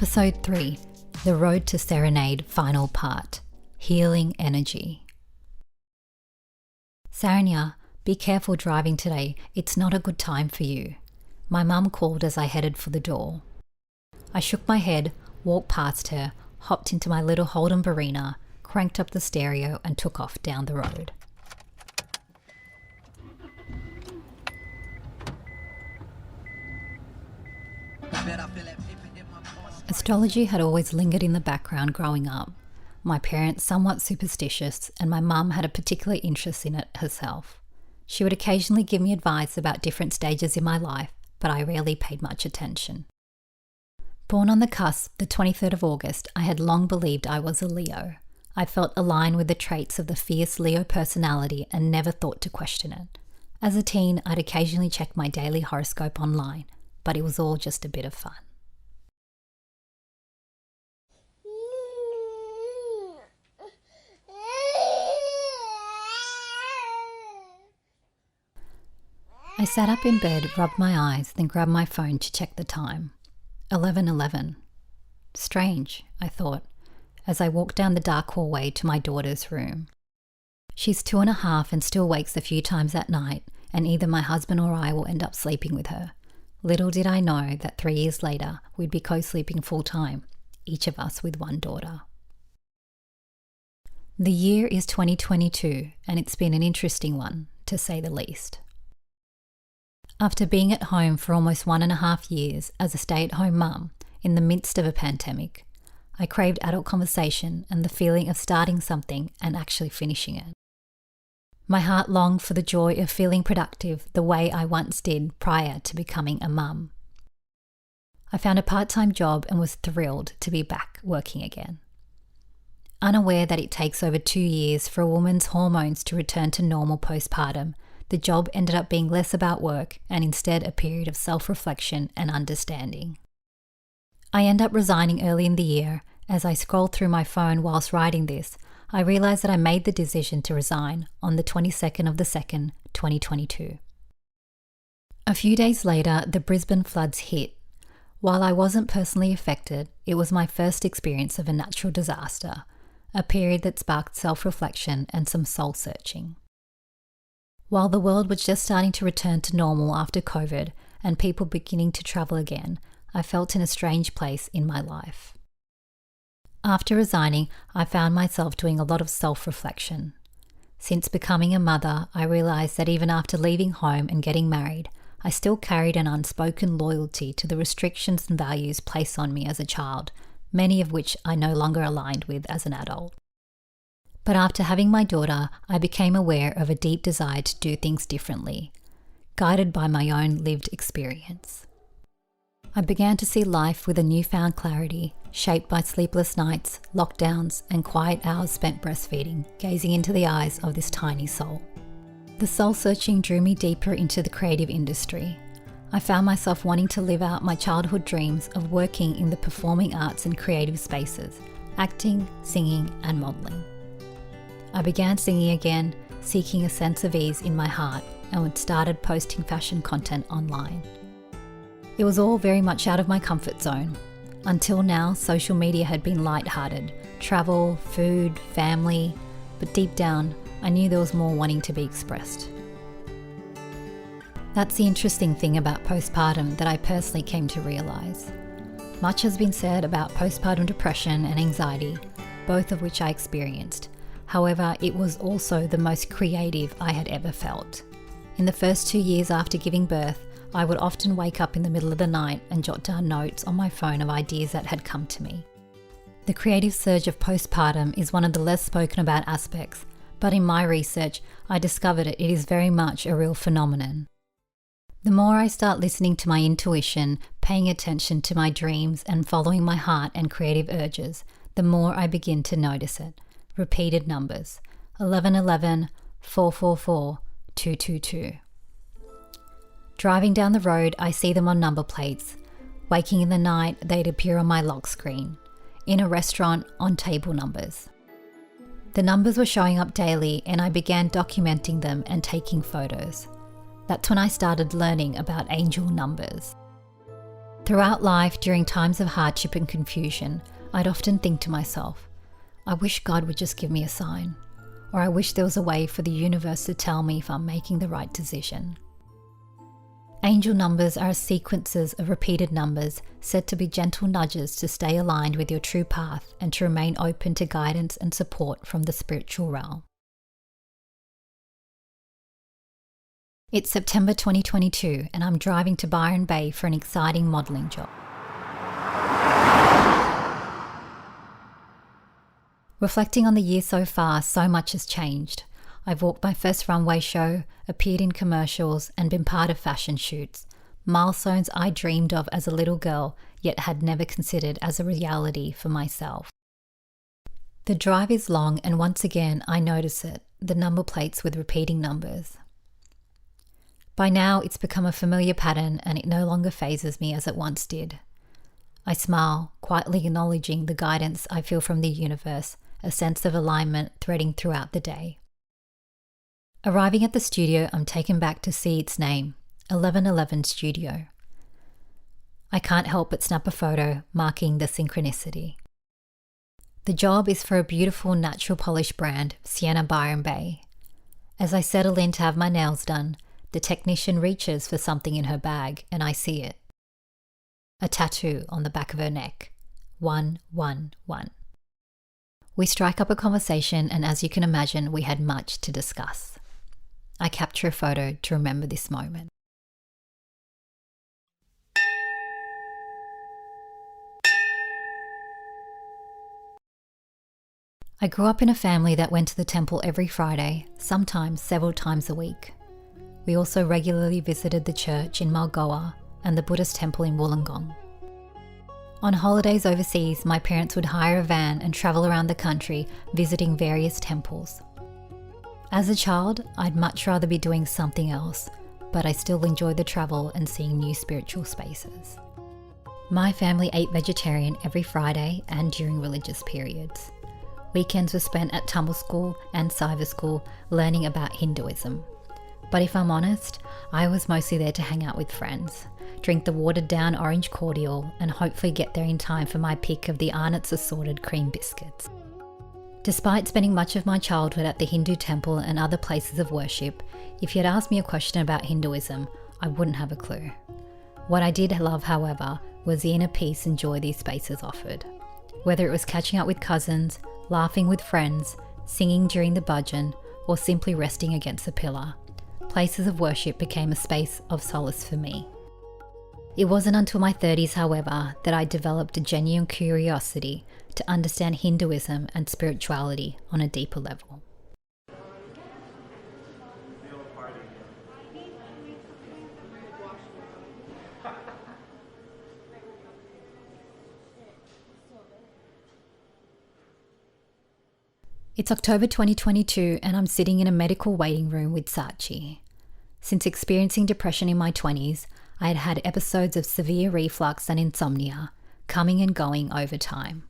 Episode 3, The Road to Serenaid, Final Part, Healing Energy. Serenaid, be careful driving today. It's not a good time for you. My mum called as I headed for the door. I shook my head, walked past her, hopped into my little Holden Barina, cranked up the stereo and took off down the road. Astrology had always lingered in the background growing up. My parents somewhat superstitious, and my mum had a particular interest in it herself. She would occasionally give me advice about different stages in my life, but I rarely paid much attention. Born on the cusp, the 23rd of August, I had long believed I was a Leo. I felt aligned with the traits of the fierce Leo personality and never thought to question it. As a teen, I'd occasionally check my daily horoscope online, but it was all just a bit of fun. I sat up in bed, rubbed my eyes, then grabbed my phone to check the time. 11:11. Strange, I thought, as I walked down the dark hallway to my daughter's room. She's 2.5 and still wakes a few times at night, and either my husband or I will end up sleeping with her. Little did I know that 3 years later we'd be co-sleeping full-time, each of us with one daughter. The year is 2022, and it's been an interesting one, to say the least. After being at home for almost 1.5 years as a stay-at-home mum in the midst of a pandemic, I craved adult conversation and the feeling of starting something and actually finishing it. My heart longed for the joy of feeling productive the way I once did prior to becoming a mum. I found a part-time job and was thrilled to be back working again. Unaware that it takes over 2 years for a woman's hormones to return to normal postpartum, the job ended up being less about work and instead a period of self-reflection and understanding. I end up resigning early in the year. As I scrolled through my phone whilst writing this, I realised that I made the decision to resign on the 22nd of the 2nd, 2022. A few days later, the Brisbane floods hit. While I wasn't personally affected, it was my first experience of a natural disaster, a period that sparked self-reflection and some soul-searching. While the world was just starting to return to normal after COVID and people beginning to travel again, I felt in a strange place in my life. After resigning, I found myself doing a lot of self-reflection. Since becoming a mother, I realised that even after leaving home and getting married, I still carried an unspoken loyalty to the restrictions and values placed on me as a child, many of which I no longer aligned with as an adult. But after having my daughter, I became aware of a deep desire to do things differently, guided by my own lived experience. I began to see life with a newfound clarity, shaped by sleepless nights, lockdowns, and quiet hours spent breastfeeding, gazing into the eyes of this tiny soul. The soul-searching drew me deeper into the creative industry. I found myself wanting to live out my childhood dreams of working in the performing arts and creative spaces, acting, singing, and modelling. I began singing again, seeking a sense of ease in my heart, and started posting fashion content online. It was all very much out of my comfort zone. Until now, social media had been light-hearted, travel, food, family, but deep down, I knew there was more wanting to be expressed. That's the interesting thing about postpartum that I personally came to realise. Much has been said about postpartum depression and anxiety, both of which I experienced. However, it was also the most creative I had ever felt. In the first 2 years after giving birth, I would often wake up in the middle of the night and jot down notes on my phone of ideas that had come to me. The creative surge of postpartum is one of the less spoken about aspects, but in my research, I discovered it is very much a real phenomenon. The more I start listening to my intuition, paying attention to my dreams and following my heart and creative urges, the more I begin to notice it. Repeated numbers, 1111, 444, 222. Driving down the road, I see them on number plates. Waking in the night, they'd appear on my lock screen. In a restaurant, on table numbers. The numbers were showing up daily and I began documenting them and taking photos. That's when I started learning about angel numbers. Throughout life, during times of hardship and confusion, I'd often think to myself, I wish God would just give me a sign, or I wish there was a way for the universe to tell me if I'm making the right decision. Angel numbers are sequences of repeated numbers said to be gentle nudges to stay aligned with your true path and to remain open to guidance and support from the spiritual realm. It's September 2022 and I'm driving to Byron Bay for an exciting modelling job. Reflecting on the year so far, so much has changed. I've walked my first runway show, appeared in commercials, and been part of fashion shoots. Milestones I dreamed of as a little girl, yet had never considered as a reality for myself. The drive is long, and once again I notice it, the number plates with repeating numbers. By now it's become a familiar pattern and it no longer phases me as it once did. I smile, quietly acknowledging the guidance I feel from the universe, a sense of alignment threading throughout the day. Arriving at the studio, I'm taken back to see its name, 1111 Studio. I can't help but snap a photo, marking the synchronicity. The job is for a beautiful natural polish brand, Sienna Byron Bay. As I settle in to have my nails done, the technician reaches for something in her bag and I see it. A tattoo on the back of her neck, 111. We strike up a conversation and as you can imagine, we had much to discuss. I capture a photo to remember this moment. I grew up in a family that went to the temple every Friday, sometimes several times a week. We also regularly visited the church in Malgoa and the Buddhist temple in Wollongong. On holidays overseas, my parents would hire a van and travel around the country visiting various temples. As a child, I'd much rather be doing something else, but I still enjoy the travel and seeing new spiritual spaces. My family ate vegetarian every Friday and during religious periods. Weekends were spent at Tamil school and Saiva school learning about Hinduism. But if I'm honest, I was mostly there to hang out with friends, drink the watered down orange cordial and hopefully get there in time for my pick of the Arnott's assorted cream biscuits. Despite spending much of my childhood at the Hindu temple and other places of worship, if you had asked me a question about Hinduism, I wouldn't have a clue. What I did love, however, was the inner peace and joy these spaces offered. Whether it was catching up with cousins, laughing with friends, singing during the bhajan, or simply resting against a pillar, places of worship became a space of solace for me. It wasn't until my 30s, however, that I developed a genuine curiosity to understand Hinduism and spirituality on a deeper level. It's October 2022 and I'm sitting in a medical waiting room with Sachi. Since experiencing depression in my 20s, I had had episodes of severe reflux and insomnia, coming and going over time.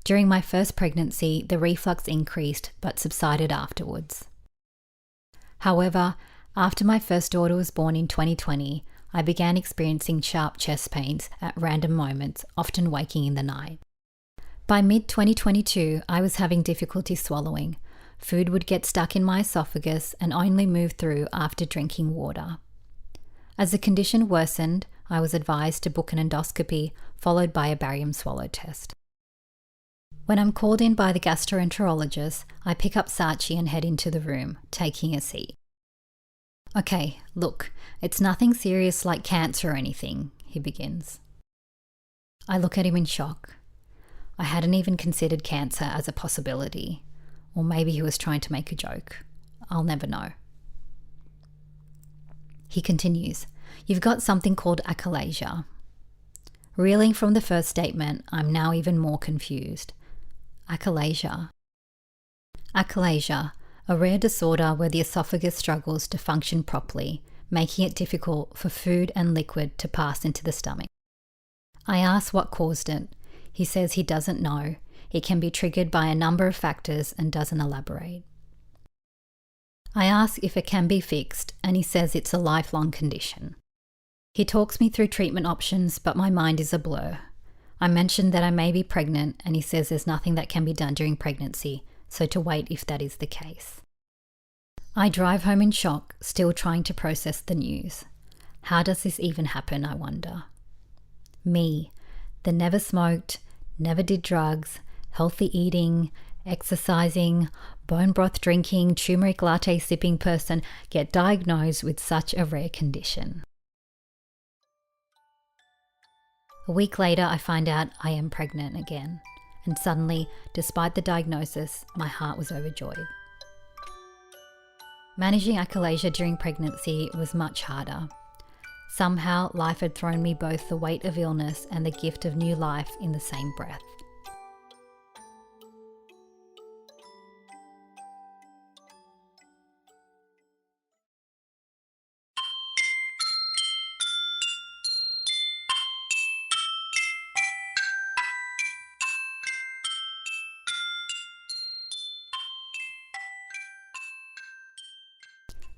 During my first pregnancy, the reflux increased but subsided afterwards. However, after my first daughter was born in 2020, I began experiencing sharp chest pains at random moments, often waking in the night. By mid-2022, I was having difficulty swallowing. Food would get stuck in my esophagus and only move through after drinking water. As the condition worsened, I was advised to book an endoscopy, followed by a barium swallow test. When I'm called in by the gastroenterologist, I pick up Sachi and head into the room, taking a seat. Okay, look, it's nothing serious like cancer or anything, he begins. I look at him in shock. I hadn't even considered cancer as a possibility. Or maybe he was trying to make a joke. I'll never know. He continues, you've got something called achalasia. Reeling from the first statement, I'm now even more confused. Achalasia. Achalasia, a rare disorder where the esophagus struggles to function properly, making it difficult for food and liquid to pass into the stomach. I ask what caused it. He says he doesn't know. It can be triggered by a number of factors and doesn't elaborate. I ask if it can be fixed, and he says it's a lifelong condition. He talks me through treatment options, but my mind is a blur. I mentioned that I may be pregnant, and he says there's nothing that can be done during pregnancy, so to wait if that is the case. I drive home in shock, still trying to process the news. How does this even happen, I wonder? Me, the never smoked, never did drugs, healthy eating, exercising, bone broth drinking, turmeric latte sipping person, get diagnosed with such a rare condition. A week later, I find out I am pregnant again, and suddenly, despite the diagnosis, my heart was overjoyed. Managing achalasia during pregnancy was much harder. Somehow, life had thrown me both the weight of illness and the gift of new life in the same breath.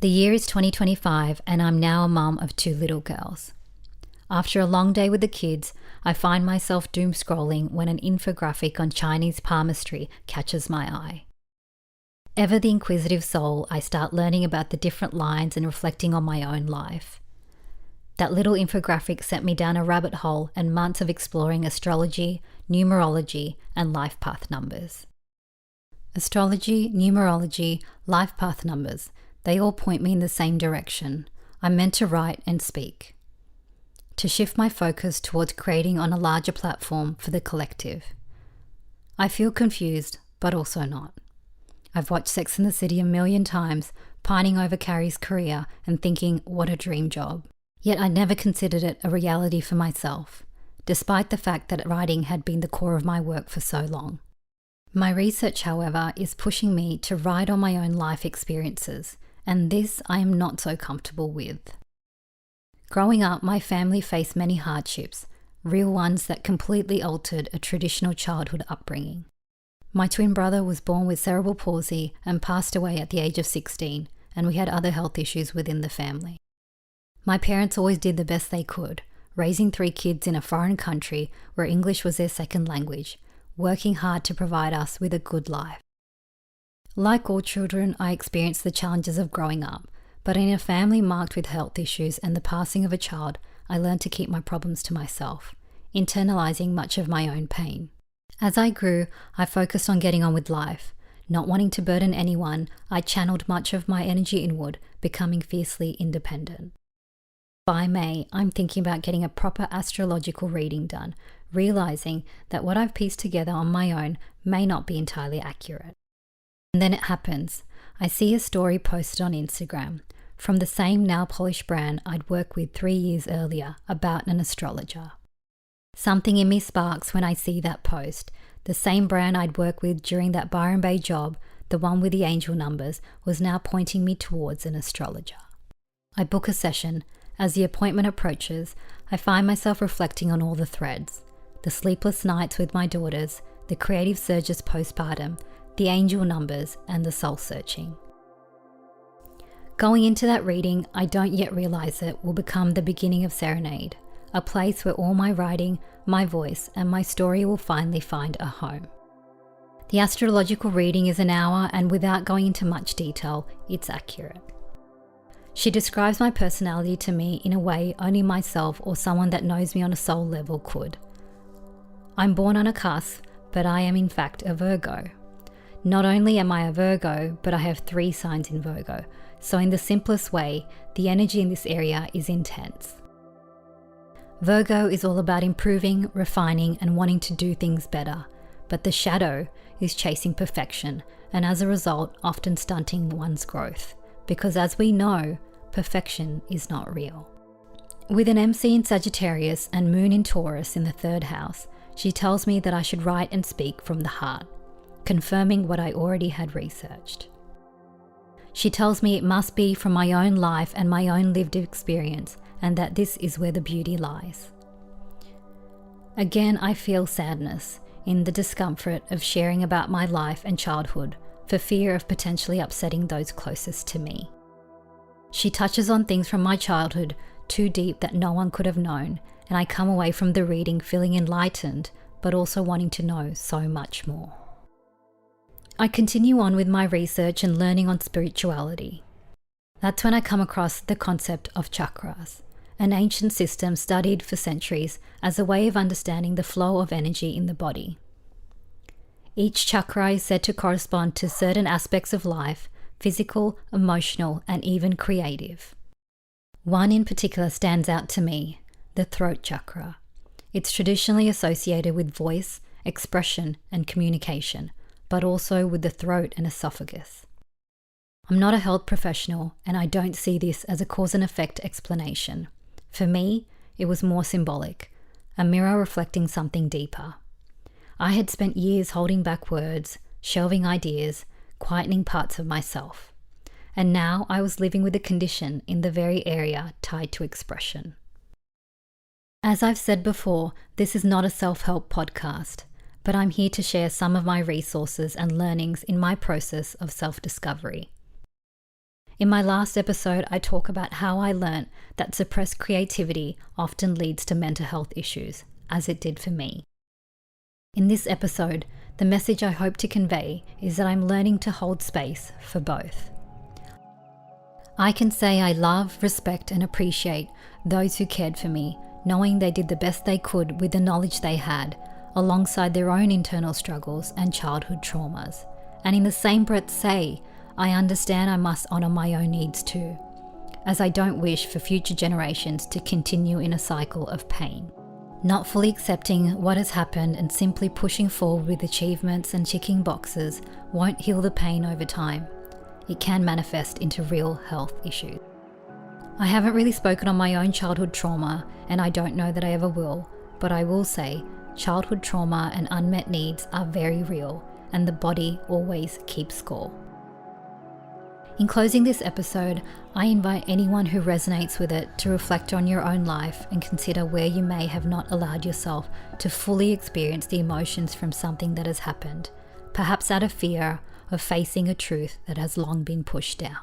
The year is 2025 and I'm now a mum of 2 little girls. After a long day with the kids, I find myself doom scrolling when an infographic on Chinese palmistry catches my eye. Ever the inquisitive soul, I start learning about the different lines and reflecting on my own life. That little infographic sent me down a rabbit hole and months of exploring astrology, numerology, and life path numbers. Astrology, numerology, life path numbers, they all point me in the same direction. I'm meant to write and speak. To shift my focus towards creating on a larger platform for the collective. I feel confused, but also not. I've watched Sex and the City a million times, pining over Carrie's career and thinking, what a dream job. Yet I never considered it a reality for myself, despite the fact that writing had been the core of my work for so long. My research, however, is pushing me to write on my own life experiences, and this I am not so comfortable with. Growing up, my family faced many hardships, real ones that completely altered a traditional childhood upbringing. My twin brother was born with cerebral palsy and passed away at the age of 16, and we had other health issues within the family. My parents always did the best they could, raising 3 kids in a foreign country where English was their second language, working hard to provide us with a good life. Like all children, I experienced the challenges of growing up, but in a family marked with health issues and the passing of a child, I learned to keep my problems to myself, internalizing much of my own pain. As I grew, I focused on getting on with life. Not wanting to burden anyone, I channeled much of my energy inward, becoming fiercely independent. By May, I'm thinking about getting a proper astrological reading done, realizing that what I've pieced together on my own may not be entirely accurate. And then it happens. I see a story posted on Instagram from the same nail polish brand I'd worked with 3 years earlier about an astrologer. Something in me sparks when I see that post. The same brand I'd worked with during that Byron Bay job, the one with the angel numbers, was now pointing me towards an astrologer. I book a session. As the appointment approaches, I find myself reflecting on all the threads. The sleepless nights with my daughters, the creative surges postpartum, the angel numbers, and the soul searching. Going into that reading, I don't yet realize it will become the beginning of Serenaid, a place where all my writing, my voice, and my story will finally find a home. The astrological reading is an hour, and without going into much detail, it's accurate. She describes my personality to me in a way only myself or someone that knows me on a soul level could. I'm born on a cusp, but I am in fact a Virgo. Not only am I a Virgo, but I have 3 signs in Virgo, so in the simplest way, the energy in this area is intense. Virgo is all about improving, refining, and wanting to do things better, but the shadow is chasing perfection, and as a result, often stunting one's growth, because as we know, perfection is not real. With an MC in Sagittarius and Moon in Taurus in the 3rd house, she tells me that I should write and speak from the heart, confirming what I already had researched. She tells me it must be from my own life and my own lived experience, and that this is where the beauty lies. Again, I feel sadness in the discomfort of sharing about my life and childhood for fear of potentially upsetting those closest to me. She touches on things from my childhood too deep that no one could have known, and I come away from the reading feeling enlightened, but also wanting to know so much more. I continue on with my research and learning on spirituality. That's when I come across the concept of chakras, an ancient system studied for centuries as a way of understanding the flow of energy in the body. Each chakra is said to correspond to certain aspects of life, physical, emotional, and even creative. One in particular stands out to me, the throat chakra. It's traditionally associated with voice, expression, and communication, but also with the throat and esophagus. I'm not a health professional, and I don't see this as a cause and effect explanation. For me, it was more symbolic, a mirror reflecting something deeper. I had spent years holding back words, shelving ideas, quietening parts of myself. And now I was living with a condition in the very area tied to expression. As I've said before, this is not a self-help podcast, but I'm here to share some of my resources and learnings in my process of self-discovery. In my last episode, I talk about how I learnt that suppressed creativity often leads to mental health issues, as it did for me. In this episode, the message I hope to convey is that I'm learning to hold space for both. I can say I love, respect, and appreciate those who cared for me, knowing they did the best they could with the knowledge they had, alongside their own internal struggles and childhood traumas. And in the same breath say, I understand I must honour my own needs too, as I don't wish for future generations to continue in a cycle of pain. Not fully accepting what has happened and simply pushing forward with achievements and ticking boxes won't heal the pain over time. It can manifest into real health issues. I haven't really spoken on my own childhood trauma, and I don't know that I ever will, but I will say childhood trauma and unmet needs are very real, and the body always keeps score. In closing this episode, I invite anyone who resonates with it to reflect on your own life and consider where you may have not allowed yourself to fully experience the emotions from something that has happened, perhaps out of fear of facing a truth that has long been pushed down.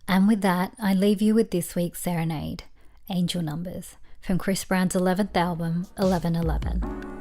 And with that, I leave you with this week's Serenaid, Angel Numbers, from Chris Brown's 11th album, 1111.